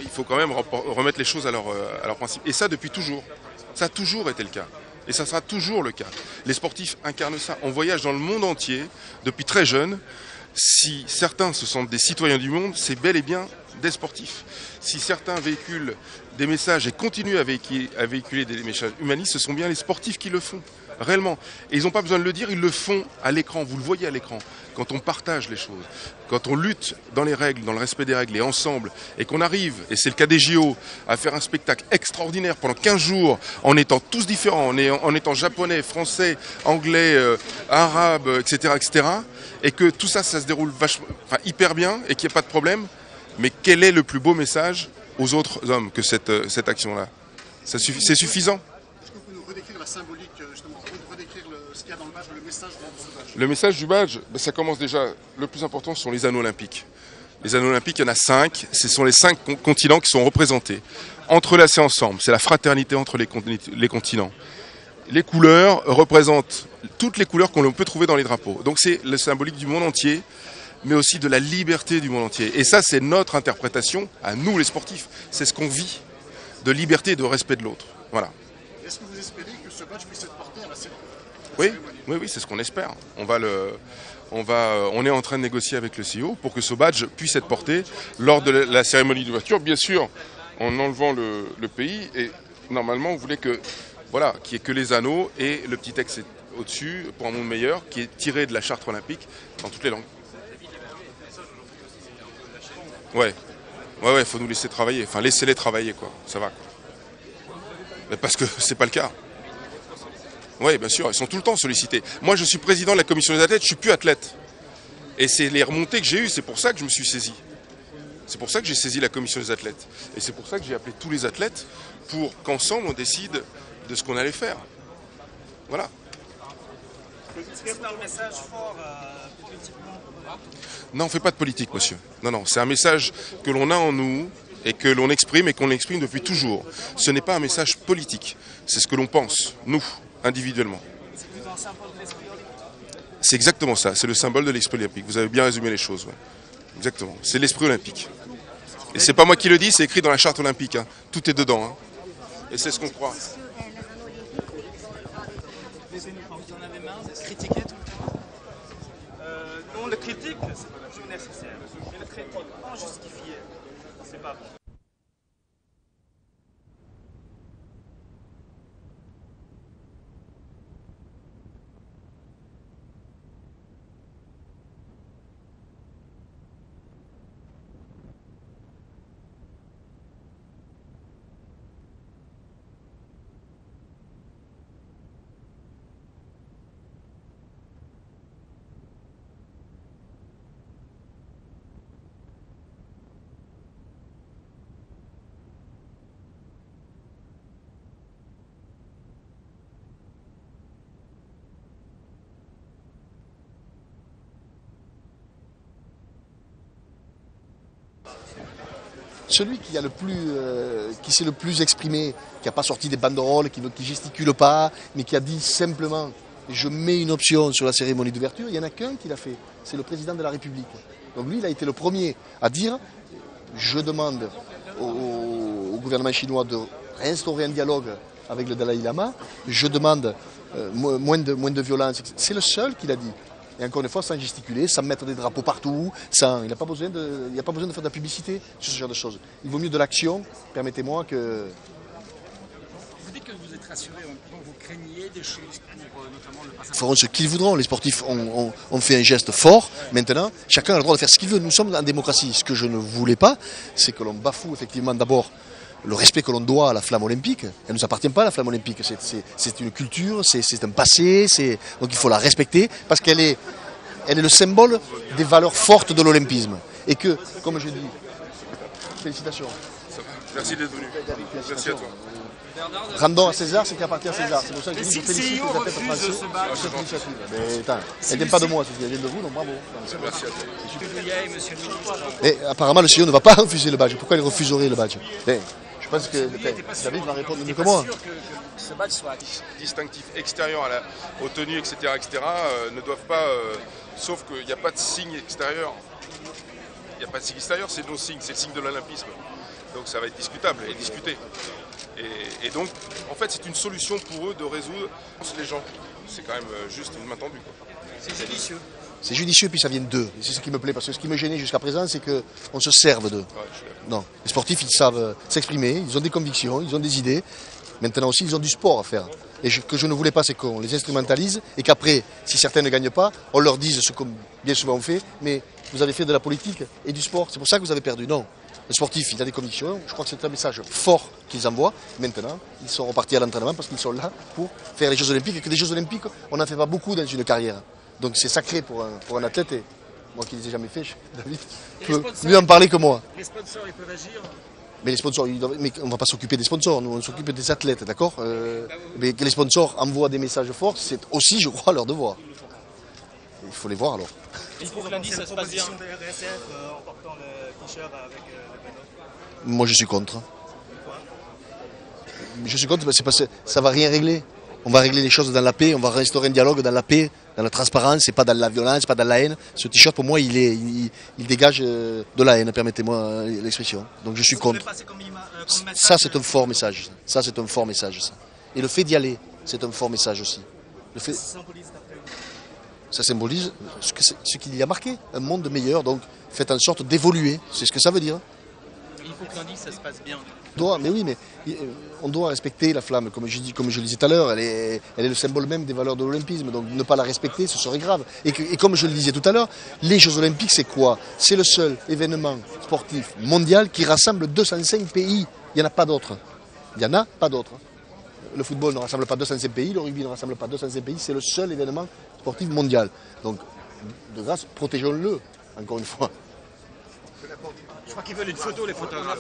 Il faut quand même remettre les choses à leur principe. Et ça depuis toujours. Ça a toujours été le cas. Et ça sera toujours le cas. Les sportifs incarnent ça. On voyage dans le monde entier depuis très jeune. Si certains se sentent des citoyens du monde, c'est bel et bien des sportifs. Si certains véhiculent des messages et continuent à véhiculer des messages humanistes, ce sont bien les sportifs qui le font, réellement. Et ils n'ont pas besoin de le dire, ils le font à l'écran, vous le voyez à l'écran. Quand on partage les choses, quand on lutte dans les règles, dans le respect des règles et ensemble, et qu'on arrive, et c'est le cas des JO, à faire un spectacle extraordinaire pendant 15 jours, en étant tous différents, en étant japonais, français, anglais, arabe, etc., et que tout ça, ça se déroule hyper bien, et qu'il n'y a pas de problème, mais quel est le plus beau message aux autres hommes que cette action-là? C'est suffisant? Est-ce que vous pouvez nous redécrire la symbolique, justement, redécrire ce qu'il y a dans le badge, le message de ce badge? Le message du badge, ça commence déjà, le plus important, ce sont les anneaux olympiques. Les anneaux olympiques, il y en a 5, ce sont les 5 continents qui sont représentés. Entrelacés ensemble, c'est la fraternité entre les continents. Les couleurs représentent toutes les couleurs qu'on peut trouver dans les drapeaux. Donc c'est le symbolique du monde entier, mais aussi de la liberté du monde entier. Et ça, c'est notre interprétation, à nous les sportifs. C'est ce qu'on vit, de liberté et de respect de l'autre. Voilà. Est-ce que vous espérez que ce badge puisse être porté à la cérémonie? Oui, c'est ce qu'on espère. On est en train de négocier avec le CEO pour que ce badge puisse être porté lors de la cérémonie d'ouverture, bien sûr, en enlevant le pays. Et normalement, on voulait qu'il n'y ait que les anneaux et le petit texte au-dessus, pour un monde meilleur, qui est tiré de la charte olympique dans toutes les langues. Ouais, faut nous laisser travailler. Enfin, laissez-les travailler, quoi. Ça va, quoi. Mais parce que c'est pas le cas. Oui, bien sûr, ils sont tout le temps sollicités. Moi, je suis président de la commission des athlètes, je suis plus athlète. Et c'est les remontées que j'ai eues, c'est pour ça que je me suis saisi. C'est pour ça que j'ai saisi la commission des athlètes. Et c'est pour ça que j'ai appelé tous les athlètes pour qu'ensemble, on décide de ce qu'on allait faire. Voilà. Est-ce que c'est un message fort politiquement? Non, on ne fait pas de politique, monsieur. Non, c'est un message que l'on a en nous et que l'on exprime et qu'on exprime depuis toujours. Ce n'est pas un message politique. C'est ce que l'on pense, nous, individuellement. C'est plutôt un symbole de l'esprit olympique. C'est exactement ça, c'est le symbole de l'esprit olympique. Vous avez bien résumé les choses. Ouais. Exactement, c'est l'esprit olympique. Et c'est pas moi qui le dis, c'est écrit dans la charte olympique. Hein. Tout est dedans. Hein. Et c'est ce qu'on croit. Vous en avez marre d'être critiqué tout le temps? Non, le critique, c'est plus nécessaire. Mais le critique injustifié, c'est pas bon. Celui qui s'est le plus exprimé, qui n'a pas sorti des banderoles, qui gesticule pas, mais qui a dit simplement « je mets une option sur la cérémonie d'ouverture », il n'y en a qu'un qui l'a fait, c'est le président de la République. Donc lui, il a été le premier à dire « je demande au gouvernement chinois de réinstaurer un dialogue avec le Dalai Lama, je demande moins de violence ». C'est le seul qui l'a dit. Et encore une fois, sans gesticuler, sans mettre des drapeaux partout, il n'y a pas besoin de faire de la publicité sur ce genre de choses. Il vaut mieux de l'action, permettez-moi que... Vous dites que vous êtes rassuré, donc vous craignez des choses pour notamment le passage. Ils feront ce qu'ils voudront. Les sportifs ont fait un geste fort. Maintenant, chacun a le droit de faire ce qu'il veut. Nous sommes en démocratie. Ce que je ne voulais pas, c'est que l'on bafoue effectivement d'abord le respect que l'on doit à la flamme olympique. Elle ne nous appartient pas, la flamme olympique. C'est une culture, c'est un passé, donc il faut la respecter parce qu'elle est le symbole des valeurs fortes de l'olympisme. Et que, comme je dis, félicitations. Merci d'être venu. Merci à toi. Rendons à César ce qui appartient à César. C'est pour ça que je dis, je félicite les athlètes français pour cette initiative. Mais attends, elle ne vient pas de moi, elle vient de vous, donc bravo. Merci à toi. Monsieur le ministre. Et apparemment, le CEO ne va pas refuser le badge. Pourquoi il refuserait le badge? Je Je pense que David va répondre mieux que moi. sûr que ce match soit Distinctifs extérieurs aux tenues, etc., ne doivent pas, sauf qu'il n'y a pas de signe extérieur. Il n'y a pas de signe extérieur, c'est nos signes, c'est le signe de l'olympisme. Donc ça va être discutable et discuté. Et donc, en fait, c'est une solution pour eux de résoudre les gens. C'est quand même juste une main tendue, quoi. c'est judicieux. C'est judicieux, puis ça vient d'eux. Et c'est ce qui me plaît, parce que ce qui me gênait jusqu'à présent, c'est qu'on se serve d'eux. Ouais, je suis d'accord. Non, les sportifs, ils savent s'exprimer, ils ont des convictions, ils ont des idées. Maintenant aussi, ils ont du sport à faire. Et ce que je ne voulais pas, c'est qu'on les instrumentalise et qu'après, si certains ne gagnent pas, on leur dise ce que bien souvent on fait, mais vous avez fait de la politique et du sport, c'est pour ça que vous avez perdu. Non, le sportif, il a des convictions, je crois que c'est un message fort qu'ils envoient. Maintenant, ils sont repartis à l'entraînement parce qu'ils sont là pour faire les Jeux Olympiques et que des Jeux Olympiques, on n'en fait pas beaucoup dans une carrière. Donc c'est sacré pour un athlète et moi qui ne les ai jamais fait, David peut mieux en parler que moi. Les sponsors, ils peuvent agir. Mais les sponsors, mais on ne va pas s'occuper des sponsors, nous on s'occupe des athlètes, d'accord mais que les sponsors envoient des messages forts, c'est aussi, je crois, leur devoir. Il faut les voir alors. Il faut que lundi, ça se passe bien. de RSF en portant le t-shirt avec le panneau. Moi je suis contre. Je suis contre, c'est parce que ça ne va rien régler. On va régler les choses dans la paix, on va restaurer un dialogue dans la paix, dans la transparence, et pas dans la violence, pas dans la haine. Ce t-shirt, pour moi, il dégage de la haine, permettez-moi l'expression. Donc je suis contre. Ça, c'est un fort message. Ça, c'est un fort message. Ça. Et le fait d'y aller, c'est un fort message aussi. Le fait... Ça symbolise ce qu'il y a marqué, un monde meilleur. Donc faites en sorte d'évoluer, c'est ce que ça veut dire. Il faut que lundi, ça se passe bien. Mais oui, mais on doit respecter la flamme, comme je le disais tout à l'heure, elle est le symbole même des valeurs de l'olympisme, donc ne pas la respecter, ce serait grave. Et comme je le disais tout à l'heure, les Jeux Olympiques, c'est quoi? C'est le seul événement sportif mondial qui rassemble 205 pays. Il n'y en a pas d'autres. Il n'y en a pas d'autres. Le football ne rassemble pas 205 pays, le rugby ne rassemble pas 205 pays, c'est le seul événement sportif mondial. Donc, de grâce, protégeons-le, encore une fois. Je crois qu'ils veulent une photo, les photographes.